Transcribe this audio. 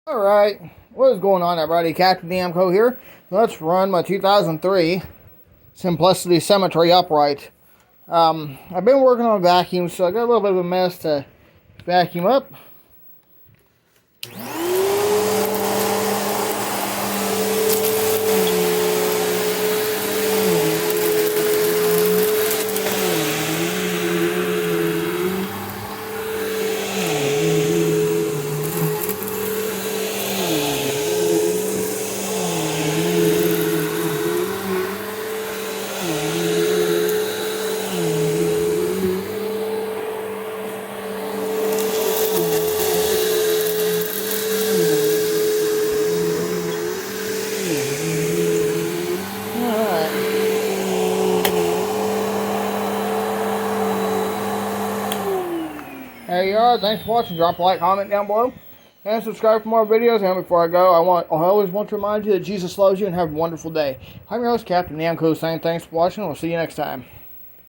Alright, what is going on everybody? Captain Namco here. Let's run my 2003 Simplicity Symmetry upright. I've been working on a vacuum, so I got a little bit of a mess to vacuum up. There you are. Thanks for watching. Drop a like, comment down below, and subscribe for more videos. And before I go, I always want to remind you that Jesus loves you and have a wonderful day. I'm your host, Captain Namco, saying thanks for watching. We'll see you next time.